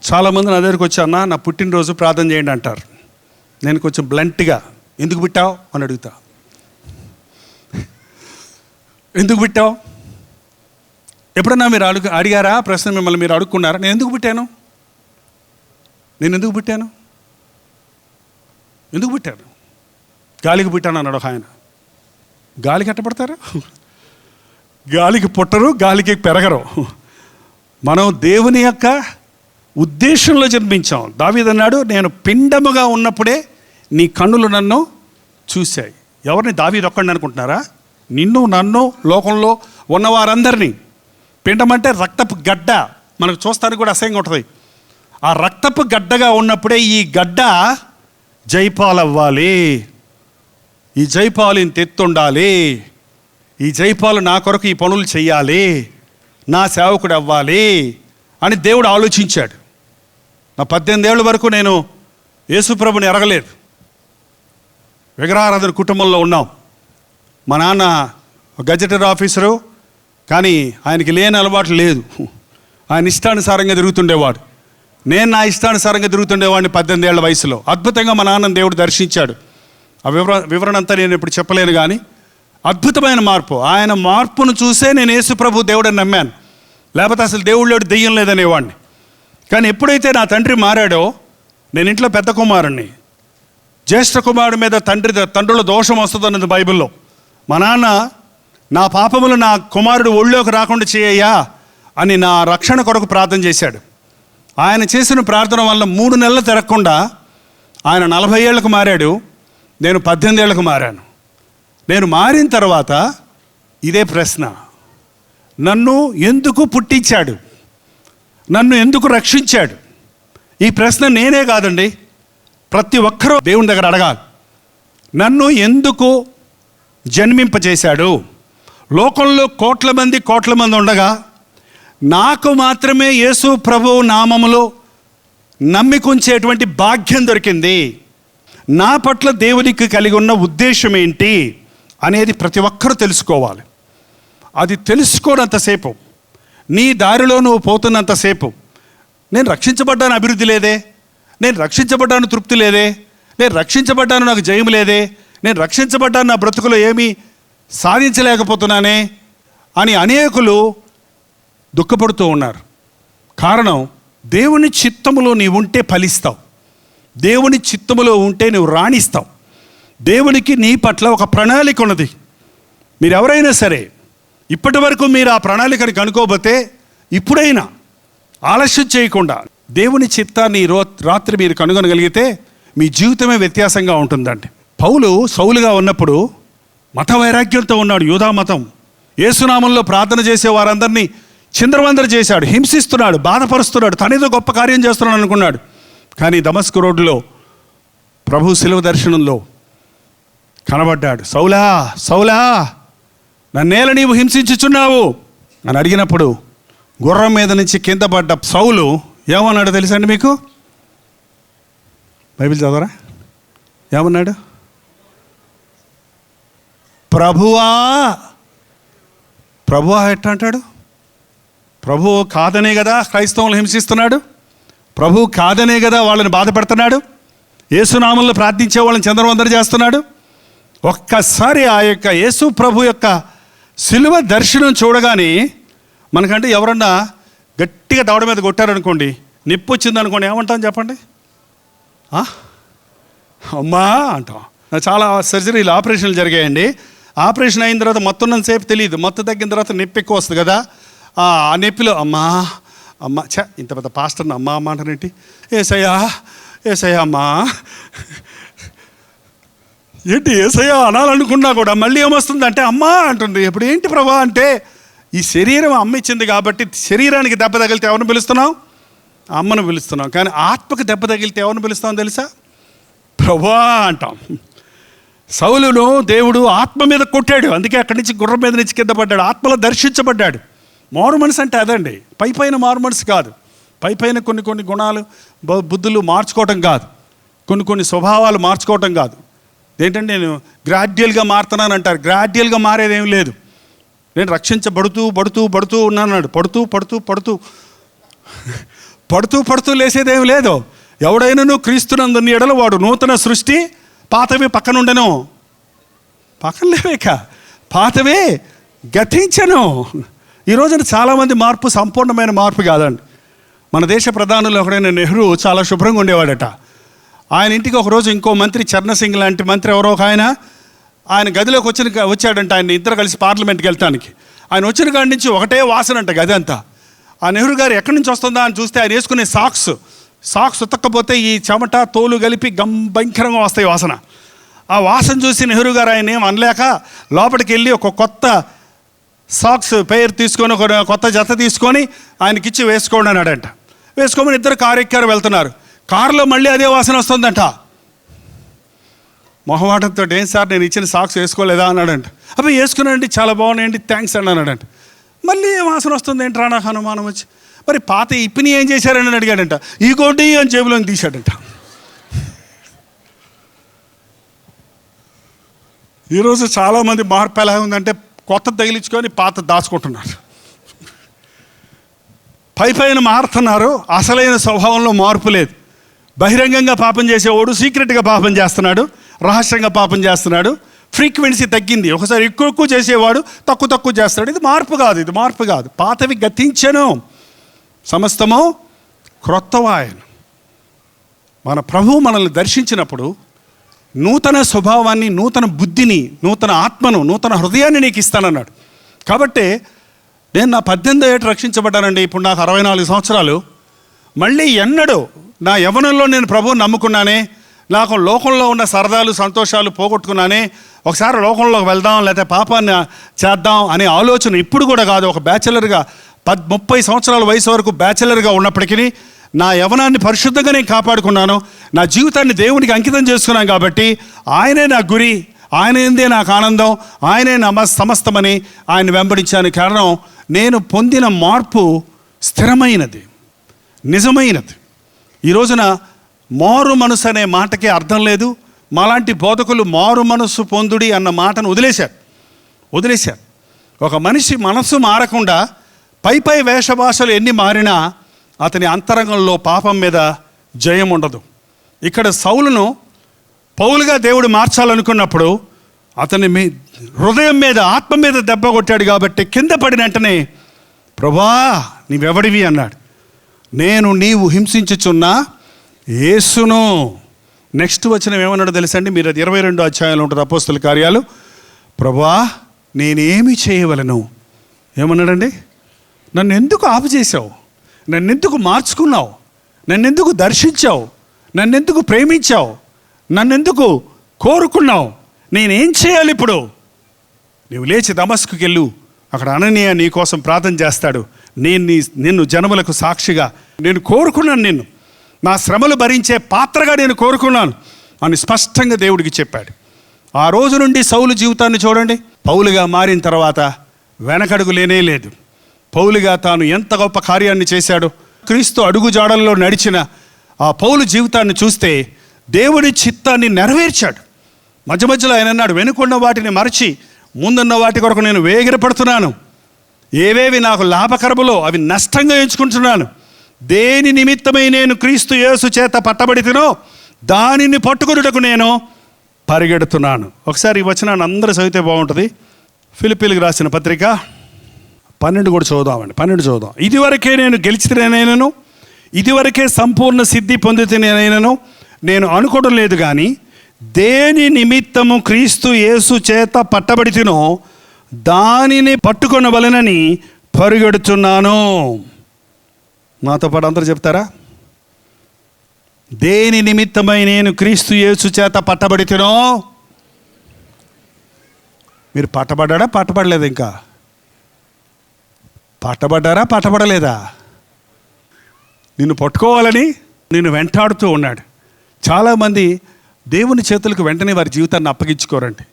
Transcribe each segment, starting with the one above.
చాలామంది నా దగ్గరికి వచ్చి, అన్న నా పుట్టినరోజు ప్రార్థన చేయండి అంటారు. నేను కొంచెం బ్లంట్గా ఎందుకు పుట్టావు అని అడుగుతా. ఎందుకు పుట్టావు? ఎప్పుడన్నా మీరు అడిగారా ప్రశ్న? మిమ్మల్ని మీరు అడుక్కున్నారా నేను ఎందుకు పుట్టాను? ఎందుకు పుట్టాను? గాలికి పుట్టాను అన్నాడు ఆయన. గాలికి ఎట్ట పడతారు? గాలికి పుట్టరు, గాలికి పెరగరు. మనం దేవుని యొక్క ఉద్దేశంలో జన్మించాం. దావీదు అన్నాడు, నేను పిండముగా ఉన్నప్పుడే నీ కన్నులు నన్ను చూశాయి. ఎవరిని? దావీదు ఒక్కడిని అనుకుంటున్నారా? నిన్ను, నన్ను, లోకంలో ఉన్నవారందరినీ. పిండం అంటే రక్తపు గడ్డ. మనకు చూస్తానికి కూడా అసహ్యంగా ఉంటుంది. ఆ రక్తపు గడ్డగా ఉన్నప్పుడే ఈ గడ్డ జైపాలు అవ్వాలి, ఈ జైపాలు ఇంత ఎత్తుండాలి, ఈ జైపాలు నా కొరకు ఈ పనులు చెయ్యాలి, నా సేవకుడు అవ్వాలి అని దేవుడు ఆలోచించాడు. నా 18 ఏళ్ళ వరకు నేను యేసుప్రభుని ఎరగలేదు. విగ్రహారాధన కుటుంబంలో ఉన్నాం. మా నాన్న గజెటెడ్ ఆఫీసరు, కానీ ఆయనకి లేని అలవాటు లేదు. ఆయన ఇష్టానుసారంగా తిరుగుతుండేవాడు. నేను నా ఇష్టానుసారంగా తిరుగుతుండేవాడిని 18 ఏళ్ల వయసులో. అద్భుతంగా మా నాన్నని దేవుడు దర్శించాడు. ఆ వివరణ అంతా నేను ఇప్పుడు చెప్పలేను, కానీ అద్భుతమైన మార్పు. ఆయన మార్పును చూసే నేను యేసుప్రభు దేవుడని నమ్మాను. లేకపోతే అసలు దేవుళ్ళో దెయ్యం లేదనేవాడిని. కానీ ఎప్పుడైతే నా తండ్రి మారాడో, నేను ఇంట్లో పెద్ద కుమారుణ్ణి, జ్యేష్ఠ కుమారుడి మీద తండ్రుల దోషం వస్తుందన్నది బైబిల్లో. మా నాన్న నా పాపములు నా కుమారుడు ఒళ్ళోకి రాకుండా చేయయ్యా అని నా రక్షణ కొరకు ప్రార్థన చేశాడు. ఆయన చేసిన ప్రార్థన వల్ల 3 నెలలు తిరగకుండా ఆయన 40 ఏళ్ళకు మారాడు. నేను 18 ఏళ్ళకు మారాను. నేను మారిన తర్వాత ఇదే ప్రశ్న, నన్ను ఎందుకు పుట్టించాడు, నన్ను ఎందుకు రక్షించాడు? ఈ ప్రశ్న నేనే కాదండి, ప్రతి ఒక్కరూ దేవుని దగ్గర అడగాలి. నన్ను ఎందుకు జన్మింపచేశాడు? లోకంలో కోట్ల మంది ఉండగా నాకు మాత్రమే యేసు ప్రభు నామములో నమ్మికుంచేటువంటి భాగ్యం దొరికింది. నా పట్ల దేవునికి కలిగి ఉన్న ఉద్దేశం ఏంటి అనేది ప్రతి ఒక్కరూ తెలుసుకోవాలి. అది తెలుసుకోనంతసేపు, నీ దారిలో నువ్వు పోతున్నంతసేపు, నేను రక్షించబడ్డాను అభివృద్ధి లేదే, నేను రక్షించబడ్డాను తృప్తి లేదే, నేను రక్షించబడ్డాను నాకు జయం లేదే, నేను రక్షించబడ్డాను నా బ్రతుకులో ఏమీ సాధించలేకపోతున్నానే అని అనేకులు దుఃఖపడుతూ ఉన్నారు. కారణం, దేవుని చిత్తములో నీవు ఉంటే ఫలిస్తావు, దేవుని చిత్తములో ఉంటే నువ్వు రాణిస్తావు. దేవునికి నీ పట్ల ఒక ప్రణాళిక ఉన్నది. మీరు ఎవరైనా సరే ఇప్పటి వరకు మీరు ఆ ప్రణాళికని కనుక్కోబోతే ఇప్పుడైనా ఆలస్యం చేయకుండా దేవుని చిత్తాన్ని రాత్రి మీరు కనుగొనగలిగితే మీ జీవితమే వ్యత్యాసంగా ఉంటుందండి. పౌలు సౌలుగా ఉన్నప్పుడు మత వైరాగ్యంతో ఉన్నాడు. యూదా మతం, యేసునామంలో ప్రార్థన చేసే వారందరినీ చిందరవందర చేశాడు, హింసిస్తున్నాడు, బాధపరుస్తున్నాడు, తనేదో గొప్ప కార్యం చేస్తున్నాడు అనుకున్నాడు. కానీ దమస్కు రోడ్డులో ప్రభు శిలువ దర్శనంలో కనబడ్డాడు. సౌలా సౌలా, నన్నేల నీవు హింసించుచున్నావు అని అడిగినప్పుడు గుర్రం మీద నుంచి కింద పడ్డ సౌలు ఏమన్నాడు తెలుసండి మీకు? బైబిల్ చదవరా? ఏమన్నాడు? ప్రభువా. ప్రభువా ఎట్లా అంటాడు? ప్రభువు కాదనే కదా క్రైస్తవులు హింసిస్తున్నాడు, ప్రభువు కాదనే కదా వాళ్ళని బాధ పెడుతున్నాడు, యేసునామంలో ప్రార్థించే వాళ్ళని చంద్రవందర చేస్తున్నాడు. ఒక్కసారి ఆ యొక్క యేసు ప్రభు యొక్క శిలువ దర్శనం చూడగానే, మనకంటే ఎవరన్నా గట్టిగా దవడ మీద కొట్టారనుకోండి, నొప్పి వచ్చింది అనుకోండి, ఏమంటాం చెప్పండి? అమ్మా అంటాం. చాలా సర్జరీలు, ఆపరేషన్లు జరిగాయండి. ఆపరేషన్ అయిన తర్వాత మొత్తం తెలియదు, మొత్తం తగ్గిన తర్వాత నొప్పి ఎక్కువ వస్తుంది కదా. ఆ నొప్పిలో అమ్మా అమ్మ, ఇంత పెద్ద పాస్టర్ని అమ్మ అమ్మ అంటారేంటి? ఏసయ్యా ఏసయ్యా అమ్మా ఏంటి ఏసయ్యా అనాలనుకున్నా కూడా మళ్ళీ ఏమొస్తుంది అంటే అమ్మా అంటుంది. ఇప్పుడు ఏంటి ప్రభా అంటే, ఈ శరీరం అమ్మ ఇచ్చింది కాబట్టి శరీరానికి దెబ్బ తగిలితే ఎవరిని పిలుస్తున్నాం? అమ్మను పిలుస్తున్నాం. కానీ ఆత్మకు దెబ్బ తగిలితే ఎవరిని పిలుస్తాం తెలుసా? ప్రభా అంటాం. సౌలును దేవుడు ఆత్మ మీద కొట్టాడు, అందుకే అక్కడి నుంచి గుర్రం మీద నుంచి కింద పడ్డాడు, ఆత్మలో దర్శించబడ్డాడు. మారు మనసు అంటే అదండి, పైపైన మారు మనసు కాదు, పైపైన కొన్ని గుణాలు బుద్ధులు మార్చుకోవటం కాదు, కొన్ని స్వభావాలు మార్చుకోవటం కాదు. ఏంటంటే నేను గ్రాడ్యువల్గా మారుతున్నాను అంటారు. గ్రాడ్యువల్గా మారేదేం లేదు. నేను రక్షించబడుతూ ఉన్నాను, పడుతూ పడుతూ లేసేదేం లేదు. ఎవడైనాను క్రీస్తునందు ఎడల వాడు నూతన సృష్టి, పాతవి పక్కనుండెను. పక్కన లేవేక, పాతవే గతించను. ఈ రోజున చాలామంది మార్పు సంపూర్ణమైన మార్పు కాదండి. మన దేశ ప్రధానులు ఒకడైన నెహ్రూ చాలా శుభ్రంగా ఉండేవాడట. ఆయన ఇంటికి ఒకరోజు ఇంకో మంత్రి, చరణ్ లాంటి మంత్రి ఎవరో ఒక ఆయన గదిలోకి వచ్చాడంట. ఆయన ఇద్దరు కలిసి పార్లమెంట్కి వెళ్తానికి. ఆయన వచ్చిన కాడి నుంచి ఒకటే వాసన అంట గది అంతా. ఆ నెహ్రూ గారు ఎక్కడి నుంచి వస్తుందా అని చూస్తే ఆయన వేసుకునే సాక్స్ ఉతక్కపోతే ఈ చెమట తోలు కలిపి భయంకరంగా వస్తాయి వాసన. ఆ వాసన చూసి నెహ్రూ గారు ఆయన ఏం అనలేక లోపలికి వెళ్ళి ఒక కొత్త సాక్స్ పేరు తీసుకొని, ఒక కొత్త జత తీసుకొని ఆయనకిచ్చి వేసుకోండి అన్నాడంట. వేసుకోమని ఇద్దరు కారు ఎక్కారు, వెళ్తున్నారు. కారులో మళ్ళీ అదే వాసన వస్తుందంట. మొహమాటంతో, ఏం సార్ నేను ఇచ్చిన సాక్స్ వేసుకోలేదా అన్నాడంట. అప్పుడు వేసుకున్నానండి, చాలా బాగున్నాయండి, థ్యాంక్స్ అన్నాడంట. మళ్ళీ వాసన వస్తుంది ఏంట్రా, నాకు అనుమానం వచ్చి, మరి పాత ఇప్పిని ఏం చేశారని అడిగాడంట. ఈ గోటి అని జేబులోకి తీశాడంట. ఈరోజు చాలామంది మార్పు ఎలా ఉందంటే కొత్త తగిలించుకొని పాత దాచుకుంటున్నారు. పైన మారుతున్నారు, అసలైన స్వభావంలో మార్పు లేదు. బహిరంగంగా పాపం చేసేవాడు సీక్రెట్గా పాపం చేస్తున్నాడు, రహస్యంగా పాపం చేస్తున్నాడు. ఫ్రీక్వెన్సీ తగ్గింది. ఒకసారి ఎక్కువ చేసేవాడు తక్కువ చేస్తాడు. ఇది మార్పు కాదు. పాతవి గతించెను, సమస్తము క్రొత్తవాయను. మన ప్రభువు మనల్ని దర్శించినప్పుడు నూతన స్వభావాన్ని, నూతన బుద్ధిని, నూతన ఆత్మను, నూతన హృదయాన్ని నీకు ఇస్తానన్నాడు. కాబట్టి నేను నా 18వ ఏట రక్షించబడ్డానండి. ఇప్పుడు నాకు 64 సంవత్సరాలు. మళ్ళీ ఎన్నడూ నా యవ్వనంలో నేను ప్రభువుని నమ్ముకున్నానే, నాకు లోకంలో ఉన్న సరదాలు సంతోషాలు పోగొట్టుకున్నానే, ఒకసారి లోకంలోకి వెళ్దాం లేకపోతే పాపాన్ని చేద్దాం అనే ఆలోచన ఇప్పుడు కూడా కాదు. ఒక బ్యాచిలర్గా 30 సంవత్సరాల వయసు వరకు బ్యాచిలర్గా ఉన్నప్పటికీ నా యవ్వనాన్ని పరిశుద్ధంగా నేను కాపాడుకున్నాను. నా జీవితాన్ని దేవునికి అంకితం చేసుకున్నాను. కాబట్టి ఆయనే నా గురి, ఆయనేందే నాకు ఆనందం, ఆయనే నా సమస్తమని ఆయన వెంబడించాను. కారణం నేను పొందిన మార్పు స్థిరమైనది, నిజమైనది. ఈ రోజున మారు మనసు అనే మాటకి అర్థం లేదు. మాలాంటి బోధకులు మారు మనసు పొందుడి అన్న మాటను వదిలేశారు. ఒక మనిషి మనసు మారకుండా పై వేషభాషలు ఎన్ని మారినా అతని అంతరంగంలో పాపం మీద జయం ఉండదు. ఇక్కడ సౌలును పౌలుగా దేవుడు మార్చాలనుకున్నప్పుడు అతని హృదయం మీద, ఆత్మ మీద దెబ్బ కొట్టాడు. కాబట్టి కింద పడిన వెంటనే ప్రభువా నీవెవడివి అన్నాడు. నేను నీవు హింసించుచున్న యేసును. నెక్స్ట్ వచనం ఏమన్నాడో తెలుసండి? మీరు అది 22వ అధ్యాయంలో ఉంటుంది, అపోస్తల కార్యాలు. ప్రభువా నేనేమి చేయవలను ఏమన్నాడండి? నన్ను ఎందుకు ఆపు చేసావు? నన్నెందుకు మార్చుకున్నావు? నన్నెందుకు దర్శించావు? నన్నెందుకు ప్రేమించావు? నన్నెందుకు కోరుకున్నావు? నేనేం చేయాలి ఇప్పుడు? నీవు లేచి దమస్కుకి వెళ్ళు, అక్కడ అననీయ నీ కోసం ప్రార్థన చేస్తాడు. నిన్ను జనములకు సాక్షిగా నేను కోరుకున్నాను, నిన్ను నా శ్రమలు భరించే పాత్రగా నేను కోరుకున్నాను అని స్పష్టంగా దేవుడికి చెప్పాడు. ఆ రోజు నుండి సౌలు జీవితాన్ని చూడండి. పౌలుగా మారిన తర్వాత వెనకడుగు లేనే లేదు. పౌలుగా తాను ఎంత గొప్ప కార్యాన్ని చేశాడో, క్రీస్తు అడుగు జాడల్లో నడిచిన ఆ పౌలు జీవితాన్ని చూస్తే దేవుడి చిత్తాన్ని నెరవేర్చాడు. మధ్యలో ఆయన అన్నాడు, వెనుకున్న వాటిని మరచి ముందున్న వాటి కొరకు నేను వేగిరపడుతున్నాను. ఏవేవి నాకు లాభకరములో అవి నష్టంగా ఎంచుకుంటున్నాను. దేని నిమిత్తమై నేను క్రీస్తు యేసు చేత పట్టబడితినో దానిని పట్టుకొనుటకు నేను పరిగెడుతున్నాను. ఒకసారి ఈ వచనాన్ని అందరూ చదివితే బాగుంటుంది. ఫిలిప్పీలకు రాసిన పత్రిక 12 కూడా చదువుదామండి. 12 చదువుదాం. ఇదివరకే నేను గెలిచితేనైనను, ఇదివరకే సంపూర్ణ సిద్ధి పొందితేనైనను నేను అనుకోవడం లేదు, కానీ దేని నిమిత్తము క్రీస్తు యేసు చేత పట్టబడితినో దానిని పట్టుకొనవలెనని పరిగెడుతున్నాను. నాతో పాటు అందరూ చెప్తారా? దేని నిమిత్తమై నేను క్రీస్తు యేసు చేత పట్టబడితినో. మీరు పట్టబడ్డారా? ఇంకా పట్టబడలేదా? నిన్ను పట్టుకోవాలని నిన్ను వెంటాడుతూ ఉన్నాడు. చాలామంది దేవుని చేతులకు వెంటనే వారి జీవితాన్ని అప్పగించుకోరండి.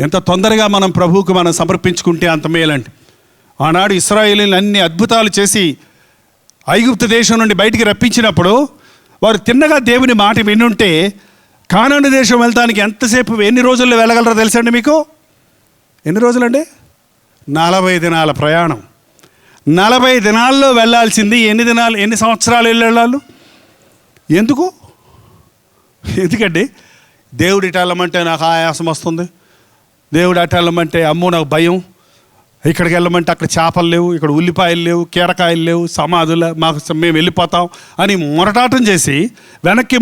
ఎంత తొందరగా మనం ప్రభువుకు మనం సమర్పించుకుంటే అంత మేలండి. ఆనాడు ఇశ్రాయేలీయులు అన్ని అద్భుతాలు చేసి ఐగుప్తు దేశం నుండి బయటికి రప్పించినప్పుడు వారు తిన్నగా దేవుని మాట వినుంటే కానాను దేశం వెళ్తానికి ఎంతసేపు, ఎన్ని రోజుల్లో వెళ్ళగలరో తెలుసండి మీకు? ఎన్ని రోజులండి? 40 దినాల ప్రయాణం. 40 దినాల్లో వెళ్ళాల్సింది ఎన్ని సంవత్సరాలు వెళ్ళాళ్ళు? ఎందుకు? ఎందుకండి దేవుడు ఇటు వెళ్ళమంటే నాకు ఆయాసం వస్తుంది, దేవుడు అటు వెళ్ళమంటే అమ్మో నాకు భయం, ఇక్కడికి వెళ్ళమంటే అక్కడ చేపలు లేవు, ఇక్కడ ఉల్లిపాయలు లేవు, కీరకాయలు లేవు, సమాధులు మేము వెళ్ళిపోతాం అని మొరటాటం చేసి వెనక్కి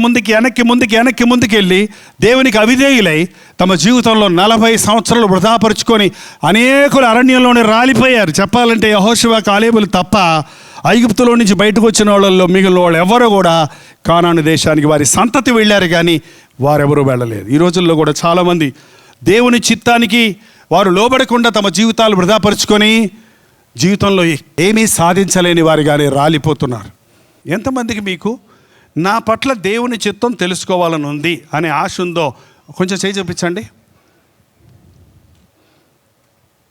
ముందుకి వెళ్ళి దేవునికి అవిధేయులై తమ జీవితంలో 40 సంవత్సరాలు వృధాపరుచుకొని అనేకులు అరణ్యంలోనే రాలిపోయారు. చెప్పాలంటే యెహోషువ కాలేబులు తప్ప ఐగుప్తులో నుంచి బయటకు వచ్చిన వాళ్ళల్లో మిగిలిన వాళ్ళు ఎవరు కూడా కానాను దేశానికి వారి సంతతి వెళ్ళారు, కానీ వారెవరూ వెళ్ళలేదు. ఈ రోజుల్లో కూడా చాలామంది దేవుని చిత్తానికి వారు లోబడకుండా తమ జీవితాలు వృధాపరుచుకొని జీవితంలో ఏమీ సాధించలేని వారిగానే రాలిపోతున్నారు. ఎంతమందికి మీకు నా పట్ల దేవుని చిత్తం తెలుసుకోవాలని ఉంది అనే ఆశ ఉందో కొంచెం చేయి చూపించండి.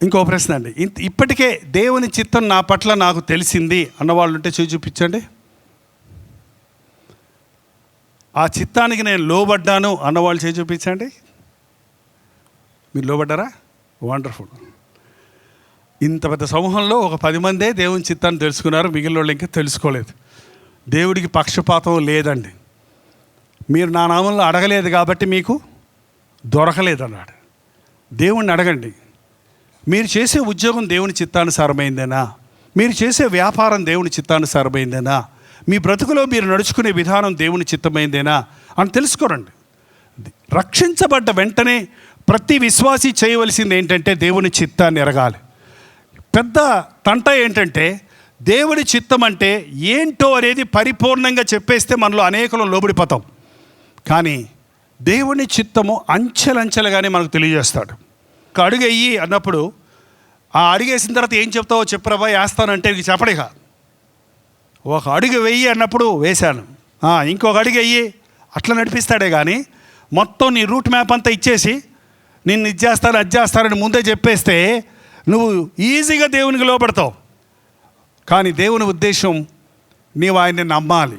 ఇంకో ప్రశ్న అండి, ఇప్పటికే దేవుని చిత్తం నా పట్ల నాకు తెలిసింది అన్నవాళ్ళు ఉంటే చేయి చూపించండి. ఆ చిత్తానికి నేను లోబడ్డాను అన్నవాళ్ళు చేయి చూపించండి. మీరు లోబడ్డారా? వండర్ఫుల్. ఇంత పెద్ద సమూహంలో ఒక 10 మందే దేవుని చిత్తాన్ని తెలుసుకున్నారు, మిగిలిన వాళ్ళు ఇంకా తెలుసుకోలేదు. దేవుడికి పక్షపాతం లేదండి. మీరు నా నామంలో అడగలేదు కాబట్టి మీకు దొరకలేదు అన్నాడు. దేవుణ్ణి అడగండి. మీరు చేసే ఉద్యోగం దేవుని చిత్తానుసారమైందేనా? మీరు చేసే వ్యాపారం దేవుని చిత్తానుసారమైందేనా? మీ బ్రతుకులో మీరు నడుచుకునే విధానం దేవుని చిత్తమైందేనా అని తెలుసుకోరండి. రక్షించబడ్డ వెంటనే ప్రతి విశ్వాసి చేయవలసింది ఏంటంటే దేవుని చిత్తాన్ని ఎరగాలి. పెద్ద తంట ఏంటంటే దేవుని చిత్తం అంటే ఏంటో అనేది పరిపూర్ణంగా చెప్పేస్తే మనలో అనేకలం లోబడిపోతాం. కానీ దేవుని చిత్తము అంచెలంచెలుగానే మనకు తెలియజేస్తాడు. ఒక అడుగు వెయ్యి అన్నప్పుడు ఆ అడుగేసిన తర్వాత ఏం చెప్తావో చెప్పరాబా వేస్తానంటే నీకు చెప్పడిక. ఒక అడుగు వెయ్యి అన్నప్పుడు వేశాను, ఇంకొక అడుగు వెయ్యి అట్లా నడిపిస్తాడే కానీ మొత్తం నీ రూట్ మ్యాప్ అంతా ఇచ్చేసి నిన్ను ఇది చేస్తాను అది చేస్తానని ముందే చెప్పేస్తే నువ్వు ఈజీగా దేవునికి లోపడతావు. కానీ దేవుని ఉద్దేశం నీవు ఆయన్ని నమ్మాలి.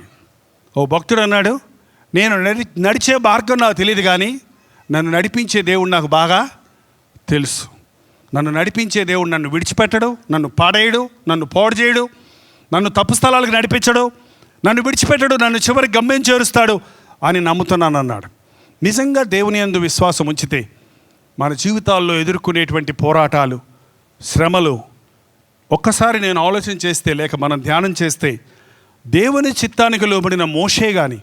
ఓ భక్తుడు అన్నాడు, నేను నడిచే మార్గం నాకు తెలియదు కానీ నన్ను నడిపించే దేవుడు నాకు బాగా తెలుసు. నన్ను నడిపించే దేవుడు నన్ను విడిచిపెట్టడు, నన్ను పాడేయడు, నన్ను పాడు చేయడు, నన్ను తప్పు స్థలాలకు నడిపించడు, నన్ను విడిచిపెట్టడు, నన్ను చివరికి గమ్యం చేరుస్తాడు అని నమ్ముతున్నాను అన్నాడు. నిజంగా దేవుని యందు విశ్వాసం ఉంచితే మన జీవితాల్లో ఎదుర్కొనేటువంటి పోరాటాలు, శ్రమలు ఒక్కసారి నేను ఆలోచన చేస్తే లేక మనం ధ్యానం చేస్తే దేవుని చిత్తానికి లోబడిన మోషే కానీ,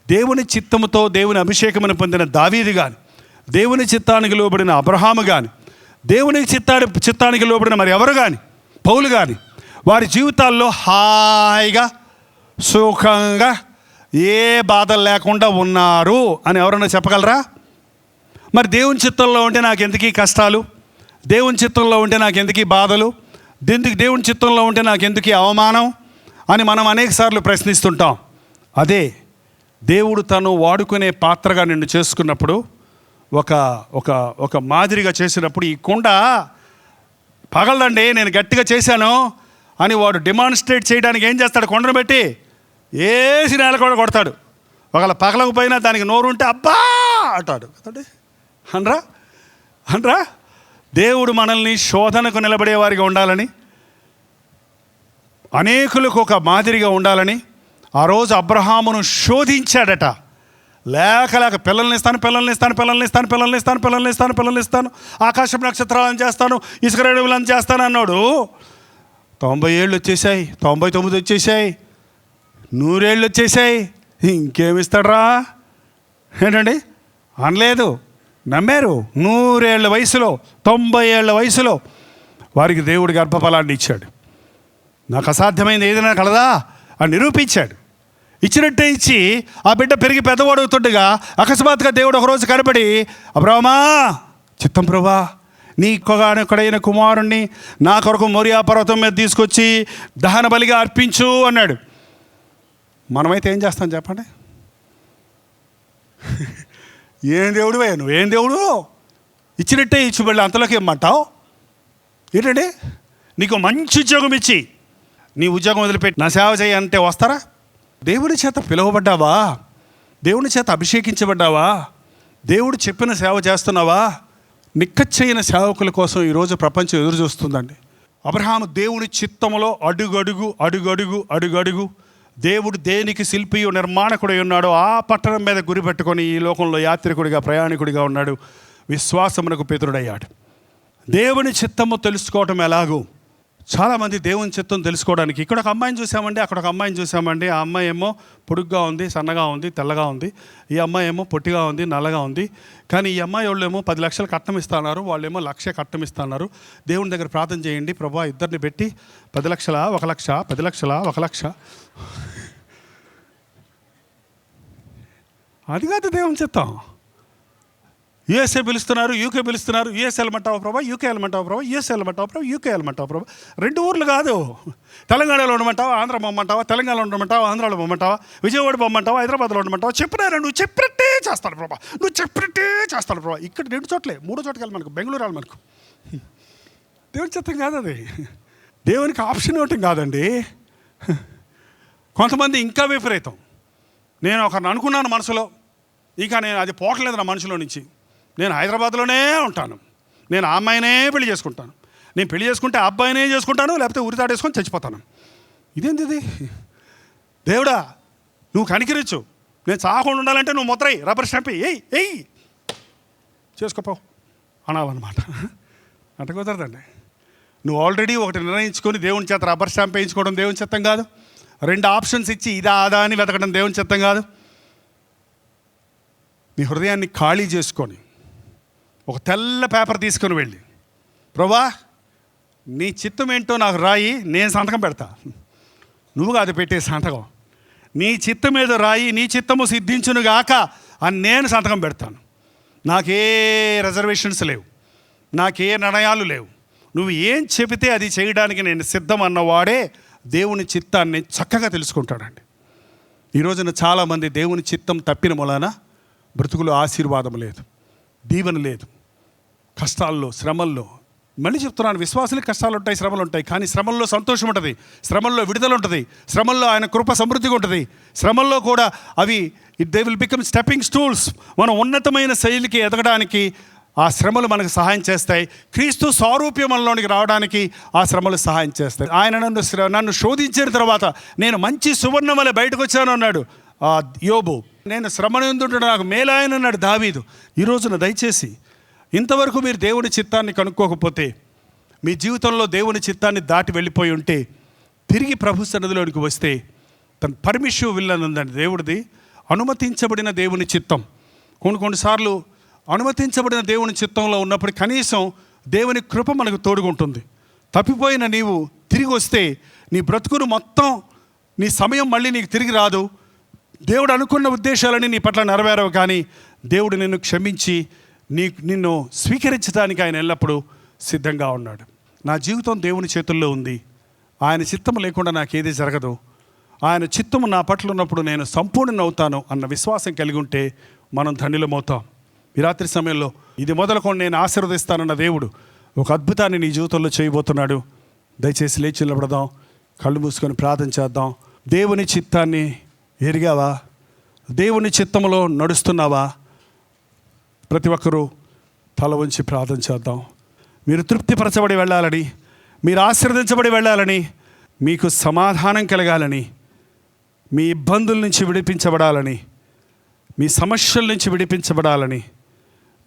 దేవుని చిత్తముతో దేవుని అభిషేకమును పొందిన దావీదు కానీ, దేవుని చిత్తానికి లోబడిన అబ్రహాము కానీ, దేవుని చిత్తానికి లోబడిన మరి ఎవరు కానీ, పౌలు కానీ, వారి జీవితాల్లో హాయిగా సుఖంగా ఏ బాధలు లేకుండా ఉన్నారు అని ఎవరన్నా చెప్పగలరా? మరి దేవుని చిత్తంలో ఉంటే నాకు ఎందుకీ కష్టాలు, దేవుని చిత్తంలో ఉంటే నాకు ఎందుకీ బాధలు, దేవుని చిత్తంలో ఉంటే నాకు ఎందుకీ అవమానం అని మనం అనేకసార్లు ప్రశ్నిస్తుంటాం. అదే దేవుడు తను వాడుకునే పాత్రగా నిన్ను చేసుకున్నప్పుడు, ఒక ఒక ఒక మాదిరిగా చేసినప్పుడు ఈ కుండ పగలదండి నేను గట్టిగా చేశాను అని వాడు డెమాన్స్ట్రేట్ చేయడానికి ఏం చేస్తాడు? కొండను పెట్టి ఏసి నేల కూడా కొడతాడు. ఒకవేళ పగలకపోయినా దానికి నోరు ఉంటే అబ్బా అంటాడు కదండి. అనరా దేవుడు మనల్ని శోధనకు నిలబడేవారిగా ఉండాలని, అనేకులకు ఒక మాదిరిగా ఉండాలని ఆ రోజు అబ్రహామును శోధించాడట. లేక పిల్లల్ని ఇస్తాను, ఆకాశం నక్షత్రాలను చేస్తాను, ఇసుక రేణువులను చేస్తాను అన్నాడు. 90 ఏళ్ళు వచ్చేసాయి, 99 వచ్చేసాయి, 100 ఏళ్ళు వచ్చేసాయి, ఇంకేమిస్తాడరా ఏంటండి అనలేదు. నమ్మారు. 100 ఏళ్ళ వయసులో, 90 ఏళ్ళ వయసులో వారికి దేవుడు గర్భఫలాన్ని ఇచ్చాడు. నాకు అసాధ్యమైంది ఏదైనా కలదా అని నిరూపించాడు. ఇచ్చినట్టే ఇచ్చి ఆ బిడ్డ పెరిగి పెద్దవాడు అవుతుండగా అకస్మాత్తుగా దేవుడు ఒకరోజు కనబడి, అబ్రామా చిత్తం ప్రభా, నీ ఒక్కగానొక్కడైన కుమారుణ్ణి నా కొరకు మోరియా పర్వతం మీద తీసుకొచ్చి దహన బలిగా అర్పించు అన్నాడు. మనమైతే ఏం చేస్తాం చెప్పండి? ఏం దేవుడు నువ్వేం దేవుడు, ఇచ్చినట్టే ఇచ్చి వెళ్ళి అంతలోకి ఏమంటావు ఏంటండి? నీకు మంచి ఉద్యోగం ఇచ్చి నీ ఉద్యోగం వదిలిపెట్టి నా సేవ చేయాలంటే వస్తారా? దేవుని చేత పిలువబడ్డావా? దేవుని చేత అభిషేకించబడ్డావా? దేవుడు చెప్పిన సేవ చేస్తున్నావా? నిక్కచ్చైన సేవకుల కోసం ఈరోజు ప్రపంచం ఎదురు చూస్తుందండి. అబ్రహాము దేవుని చిత్తములో అడుగడుగు దేవుడు దేనికి శిల్పియు నిర్మాణకుడై ఉన్నాడో ఆ పట్టణం మీద గురి పెట్టుకొని ఈ లోకంలో యాత్రికుడిగా ప్రయాణికుడిగా ఉన్నాడు. విశ్వాసమునకు పితరుడయ్యాడు. దేవుని చిత్తము తెలుసుకోవటం ఎలాగో, చాలామంది దేవుని చిత్తం తెలుసుకోవడానికి ఇక్కడ ఒక అమ్మాయిని చూసామండి, అక్కడ ఒక అమ్మాయిని చూసామండి. ఆ అమ్మాయి ఏమో పొడుగ్గా ఉంది, సన్నగా ఉంది, తెల్లగా ఉంది. ఈ అమ్మాయి ఏమో పొట్టిగా ఉంది, నల్లగా ఉంది. కానీ ఈ అమ్మాయి వాళ్ళు ఏమో 10 లక్షలు కట్నం ఇస్తున్నారు, వాళ్ళేమో 1,00,000 కట్నం ఇస్తున్నారు. దేవుని దగ్గర ప్రార్థన చేయండి, ప్రభువా ఇద్దరిని పెట్టి 10 లక్షల 1 లక్ష, 10 లక్షల 1 లక్ష. అది కాదు దేవుని చిత్తం. యూఎస్ఏ పిలుస్తున్నారు, యూకే పిలుస్తున్నారు. యూఎస్ వెళ్ళమంటావా ప్రభా, యూకే వెళ్ళమంటావా ప్రభా, యూఎస్ వెళ్ళమంటావా ప్రభా, యూకే వెళ్ళమంటావా ప్రభా. 2 ఊర్లు కాదు. తెలంగాణలో ఉండమంటావా, ఆంధ్ర పొమ్మంటావా, తెలంగాణలో ఉండమంటావా, ఆంధ్రాలో పొమ్మంటావా, విజయవాడ పొమ్మంటావా, హైదరాబాద్లో ఉండమంటావా. చెప్పినారా నువ్వు చెప్పినట్టే చేస్తాను ప్రభా, నువ్వు చెప్పినట్టే చేస్తాను ప్రభా. ఇక్కడ 2 చోట్లే, 3 చోట్లకి వెళ్ళి మనకు బెంగళూరు వెళ్ళి మనకు. దేవుని చిత్తం కాదు అది. దేవునికి ఆప్షన్ ఇవ్వటం కాదండి. కొంతమంది ఇంకా విపరీతం. నేను ఒకరిని అనుకున్నాను మనసులో, ఇంకా నేను అది పోవట్లేదు నా మనసులో నుంచి. నేను హైదరాబాద్లోనే ఉంటాను, నేను ఆ అమ్మాయినే పెళ్లి చేసుకుంటాను, నేను పెళ్లి చేసుకుంటే ఆ అబ్బాయినే చేసుకుంటాను, లేకపోతే ఉరితాడేసుకొని చచ్చిపోతాను. ఇదేంటి ఇది? దేవుడా నువ్వు కనికరించు, నేను చాకుండా ఉండాలంటే నువ్వు మొత్తం రబ్బర్ స్టాంప్ ఎయ్ చేసుకోపో అనాలన్నమాట. అంటే కుదరదండి. నువ్వు ఆల్రెడీ ఒకటి నిర్ణయించుకొని దేవుని చేత రబ్బర్ స్టాంప్ వేయించుకోవడం దేవుని చిత్తం కాదు. 2 ఆప్షన్స్ ఇచ్చి ఇదా అదా అని వెతకడం దేవుని చిత్తం కాదు. నీ హృదయాన్ని ఖాళీ చేసుకొని ఒక తెల్ల పేపర్ తీసుకొని వెళ్ళి, ప్రభా నీ చిత్తం ఏంటో నాకు రాయి, నేను సంతకం పెడతా. నువ్వు కాదు పెట్టే సంతకం, నీ చిత్తం మీద రాయి, నీ చిత్తము సిద్ధించునుగాక అని నేను సంతకం పెడతాను. నాకే రిజర్వేషన్స్ లేవు, నాకే నిర్ణయాలు లేవు. నువ్వు ఏం చెబితే అది చేయడానికి నేను సిద్ధం అన్నవాడే దేవుని చిత్తాన్ని చక్కగా తెలుసుకుంటాడండి. ఈ రోజున చాలామంది దేవుని చిత్తం తప్పిన మూలాన బ్రతుకులో ఆశీర్వాదం లేదు, దీవెన లేదు. కష్టాల్లో, శ్రమల్లో, మళ్ళీ చెప్తున్నాను, విశ్వాసులకి కష్టాలు ఉంటాయి, శ్రమలు ఉంటాయి. కానీ శ్రమల్లో సంతోషం ఉంటుంది, శ్రమల్లో విడుదల ఉంటుంది, శ్రమల్లో ఆయన కృప సమృద్ధిగా ఉంటుంది. శ్రమల్లో కూడా అవి they will become stepping stools. మనం ఉన్నతమైన శైలికి ఎదగడానికి ఆ శ్రమలు మనకు సహాయం చేస్తాయి. క్రీస్తు సారూప్యమంలోనికి రావడానికి ఆ శ్రమలు సహాయం చేస్తాయి. ఆయన నన్ను శోధించిన తర్వాత నేను మంచి సువర్ణం వలె బయటకు వచ్చాను అన్నాడు యోబు. నేను శ్రమనందుంటే నాకు మేలాయన అన్నాడు దావీదు. ఈ రోజున దయచేసి ఇంతవరకు మీరు దేవుని చిత్తాన్ని కనుక్కోకపోతే, మీ జీవితంలో దేవుని చిత్తాన్ని దాటి వెళ్ళిపోయి ఉంటే, తిరిగి ప్రభు సన్నిధిలోనికి వస్తే తన పర్మిషన్ విల్ అని ఉందండి దేవుడిది. అనుమతించబడిన దేవుని చిత్తం. కొన్నిసార్లు అనుమతించబడిన దేవుని చిత్తంలో ఉన్నప్పుడు కనీసం దేవుని కృప మనకు తోడుగుంటుంది. తప్పిపోయిన నీవు తిరిగి వస్తే నీ బ్రతుకును మొత్తం, నీ సమయం మళ్ళీ నీకు తిరిగి రాదు. దేవుడు అనుకున్న ఉద్దేశాలని నీ పట్ల నెరవేరవు. కానీ దేవుడు నిన్ను క్షమించి నిన్ను స్వీకరించడానికి ఆయన ఎల్లప్పుడూ సిద్ధంగా ఉన్నాడు. నా జీవితం దేవుని చేతుల్లో ఉంది, ఆయన చిత్తము లేకుండా నాకేది జరగదు, ఆయన చిత్తము నా పట్ల ఉన్నప్పుడు నేను సంపూర్ణనవుతాను అన్న విశ్వాసం కలిగి ఉంటే మనం ధన్యులమవుతాం. ఈ రాత్రి సమయంలో ఇది మొదలుకొని నేను ఆశీర్వదిస్తానన్న దేవుడు ఒక అద్భుతాన్ని నీ జీవితంలో చేయబోతున్నాడు. దయచేసి లేచి నిలబడదాం, కళ్ళు మూసుకొని ప్రార్థన చేద్దాం. దేవుని చిత్తాన్ని ఎరిగావా? దేవుని చిత్తములో నడుస్తున్నావా? ప్రతి ఒక్కరూ తల ఉంచి ప్రార్థన చేద్దాం. మీరు తృప్తిపరచబడి వెళ్ళాలని, మీరు ఆశీర్వదించబడి వెళ్ళాలని, మీకు సమాధానం కలగాలని, మీ ఇబ్బందుల నుంచి విడిపించబడాలని, మీ సమస్యల నుంచి విడిపించబడాలని,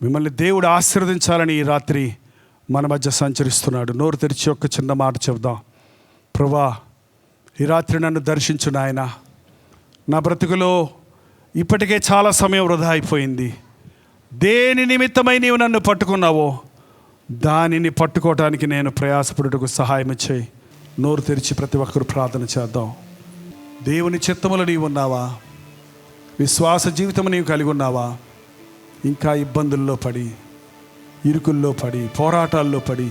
మిమ్మల్ని దేవుడు ఆశీర్వదించాలని ఈ రాత్రి మన మధ్య సంచరిస్తున్నాడు. నోరు తెరిచి ఒక చిన్న మాట చెబుదాం. ప్రభువా, ఈ రాత్రి నన్ను దర్శించు నాయనా. నా బ్రతుకులో ఇప్పటికే చాలా సమయం వృధా అయిపోయింది. దేని నిమిత్తమై నీవు నన్ను పట్టుకున్నావో దానిని పట్టుకోవటానికి నేను ప్రయాసపడుటకు సహాయం చేయి. నోరు తెరిచి ప్రతి ఒక్కరు ప్రార్థన చేద్దాం. దేవుని చిత్తములో నీవు ఉన్నావా? విశ్వాస జీవితం నీవు కలిగి ఉన్నావా? ఇంకా ఇబ్బందుల్లో పడి, ఇరుకుల్లో పడి, పోరాటాల్లో పడి,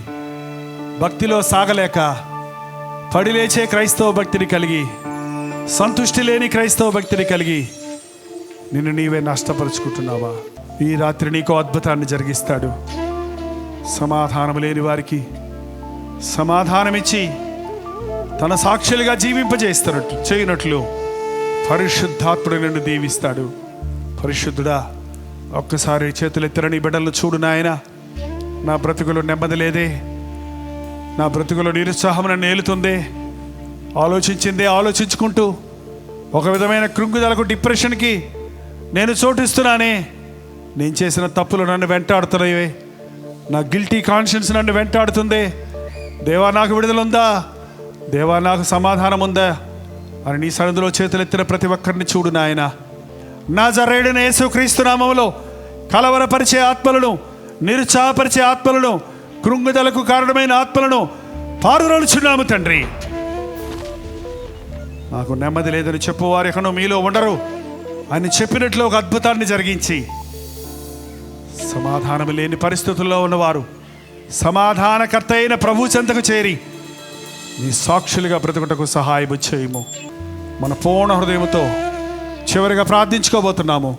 భక్తిలో సాగలేక పడి లేచే క్రైస్తవ భక్తిని కలిగి, సంతుష్టి లేని క్రైస్తవ భక్తిని కలిగి నిన్ను నీవే నష్టపరుచుకుంటున్నావా? ఈ రాత్రి నీకో అద్భుతాన్ని జరిగిస్తాడు. సమాధానం లేని వారికి సమాధానమిచ్చి తన సాక్షులుగా చేయనట్లు పరిశుద్ధాత్ముడు నిన్ను దీవిస్తాడు. పరిశుద్ధుడా, ఒక్కసారి చేతులెత్తిన నీ బిడ్డలను చూడు నాయన. నా బ్రతుకులు నెమ్మది లేదే, నా బ్రతుకులో నిరుత్సాహం నన్ను ఏలుతుంది. ఆలోచించుకుంటూ ఒక విధమైన కృంగుదలకు, డిప్రెషన్కి నేను చోటిస్తున్నానే. నేను చేసిన తప్పులు నన్ను వెంటాడుతున్నాయి. నా గిల్టీ కాన్షియన్స్ నన్ను వెంటాడుతుంది. దేవా నాకు విడుదల ఉందా? దేవా నాకు సమాధానం ఉందా అని నీ సన్నిధిలో చేతులెత్తిన ప్రతి ఒక్కరిని చూడు నాయన. నజరేయుడైన యేసుక్రీస్తు నామములో కలవరపరిచే ఆత్మలను, నిరుత్సాహపరిచే ఆత్మలను, కృంగుదలకు కారణమైన ఆత్మలను పారుదలుచున్నాము తండ్రి. నాకు నెమ్మది లేదని చెప్పువారు ఎక్కడో మీలో ఉండరు అని చెప్పినట్లు ఒక అద్భుతాన్ని జరిగించి, సమాధానం లేని పరిస్థితుల్లో ఉన్నవారు సమాధానకర్త అయిన ప్రభు చెంతకు చేరి నీ సాక్షులుగా బ్రతుకుటకు సహాయము చేయము. మన పూర్ణ హృదయంతో చివరిగా ప్రార్థించుకోబోతున్నాము.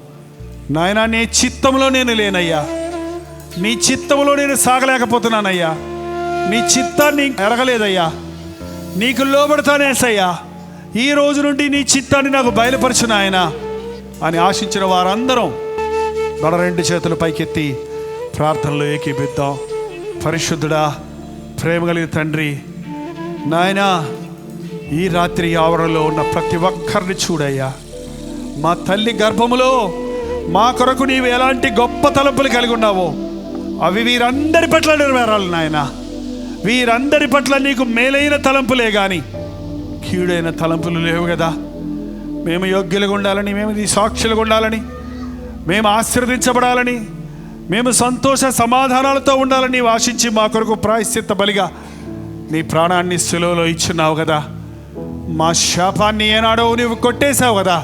నాయనా, నీ చిత్తంలో నేను లేనయ్యా. నీ చిత్తంలో నేను సాగలేకపోతున్నానయ్యా. నీ చిత్తాన్ని ఎరగలేదయ్యా. నీకు లోబడతానేసయ్యా. ఈ రోజు నుండి నీ చిత్తాన్ని నాకు బయలుపరచు నాయనా అని ఆశించిన వారందరం మన రెండు చేతులు పైకెత్తి ప్రార్థనలో ఏకీపిద్దాం. పరిశుద్ధుడా, ప్రేమ కలిగిన తండ్రి, నాయనా, ఈ రాత్రి ఆవరణలో ఉన్న ప్రతి ఒక్కరిని చూడయ్యా. మా తల్లి గర్భములో మా కొరకు నీవు ఎలాంటి గొప్ప తలంపులు కలిగి ఉన్నావో అవి వీరందరి పట్ల నెరవేరాలి నాయన. వీరందరి పట్ల నీకు మేలైన తలంపులే కానీ కీడైన తలంపులు లేవు కదా. మేము యోగ్యులుగా ఉండాలని, మేము నీ సాక్షులుగా ఉండాలని, మేము ఆశీర్వదించబడాలని, మేము సంతోష సమాధానాలతో ఉండాలని నీవు ఆశించి మా కొరకు ప్రాయశ్చిత్త బలిగా నీ ప్రాణాన్ని శిలువలో ఇచ్చున్నావు కదా. మా శాపాన్ని ఏనాడో నీవు కొట్టేశావు కదా.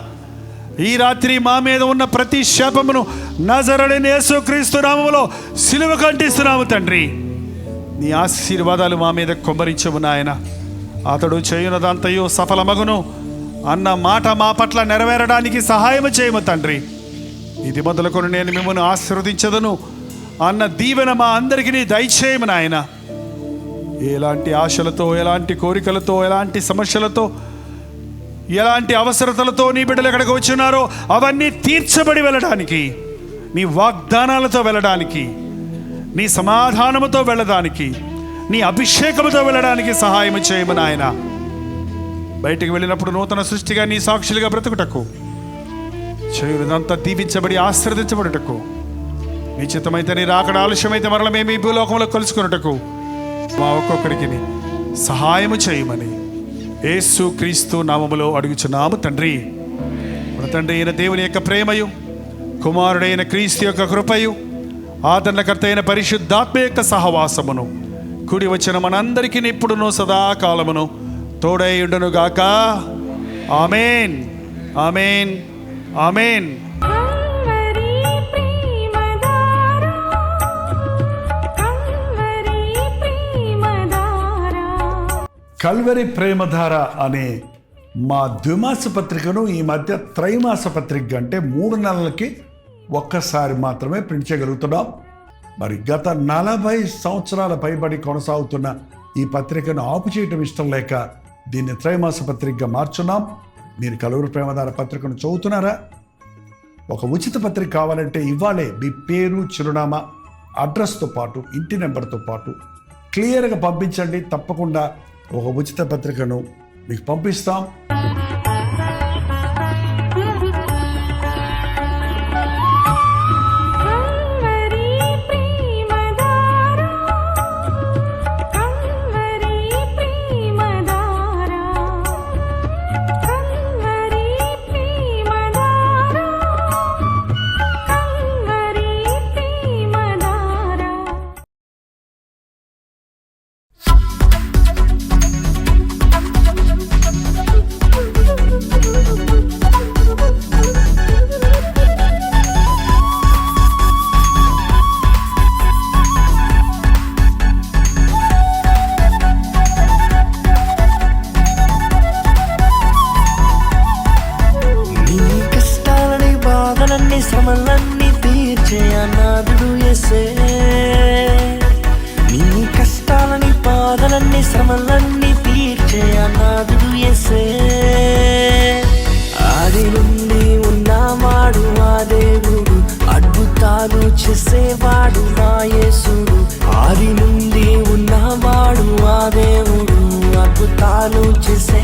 ఈ రాత్రి మా మీద ఉన్న ప్రతి శాపమును నజరేయుడైన యేసుక్రీస్తు నామములో సిలువ కంటిస్తున్నాము తండ్రి. నీ ఆశీర్వాదాలు మా మీద కుమ్మరించము నాయన. అతడు చేయునదంతయు సఫలమగును అన్న మాట మా పట్ల నెరవేరడానికి సహాయం చేయము తండ్రి. ఇది మొదలుకొని నేను మిమ్మల్ని ఆశీర్వదించదను అన్న దీవెన మా అందరికీ నీ దయచేయము నాయన. ఎలాంటి ఆశలతో, ఎలాంటి కోరికలతో, ఎలాంటి సమస్యలతో, ఎలాంటి అవసరతలతో నీ బిడ్డలు ఎక్కడికి వచ్చినారో అవన్నీ తీర్చబడి వెళ్ళడానికి, నీ వాగ్దానాలతో వెళ్ళడానికి, నీ సమాధానముతో వెళ్ళడానికి, నీ అభిషేకముతో వెళ్ళడానికి సహాయం చేయము నాయన. బయటికి వెళ్ళినప్పుడు నూతన సృష్టిగా నీ సాక్షులుగా బ్రతుకుటకు, చేయునంతా దీవించబడి ఆశీర్వదించబడుటకు, నీ చిత్తమైతే నీ రాకడ ఆలస్యమైతే మరల మేము ఈ భూలోకంలో కలుసుకున్నటకు మా ఒక్కొక్కరికి సహాయము చేయమని యేసుక్రీస్తు నామములో అడుగుచున్నాము తండ్రి. మన తండ్రి అయిన దేవుని యొక్క ప్రేమయు, కుమారుడైన క్రీస్తు యొక్క కృపయు, ఆదరణకర్త అయిన పరిశుద్ధాత్మ యొక్క సహవాసమును కూడి వచ్చిన మనందరికీ ఇప్పుడును సదాకాలమును తోడై ఉండును గాక. ఆమేన్, ఆమేన్, ఆమేన్. కల్వరి ప్రేమధార అనే మా ద్విమాస పత్రికను ఈ మధ్య త్రైమాస పత్రిక అంటే 3 నెలలకి ఒక్కసారి మాత్రమే ప్రింట్ చేయగలుగుతున్నాం. మరి గత 40 సంవత్సరాల పైబడి కొనసాగుతున్న ఈ పత్రికను ఆపు చేయటం ఇష్టం లేక దీన్ని త్రైమాస పత్రికగా మార్చున్నాం. మీరు కల్వరి ప్రేమధార పత్రికను చదువుతున్నారా? ఒక ఉచిత పత్రిక కావాలంటే ఇవ్వాలే మీ పేరు, చిరునామా, అడ్రస్తో పాటు ఇంటి నెంబర్తో పాటు క్లియర్గా పంపించండి. తప్పకుండా ఒక ఉచిత పత్రికను మీకు పంపిస్తాం. శ్రమలన్నీ తీర్చే అనాథుడు యేసే. నీ కష్టాలని, బాధలన్నీ, శ్రమలన్నీ తీర్చే అనాథుడు యేసే. ఆది నుండి ఉన్నవాడు ఆ దేవుడు, అద్భుతాలు చేసేవాడు నా యేసుడు. ఆది నుండి ఉన్నవాడు ఆ చేసే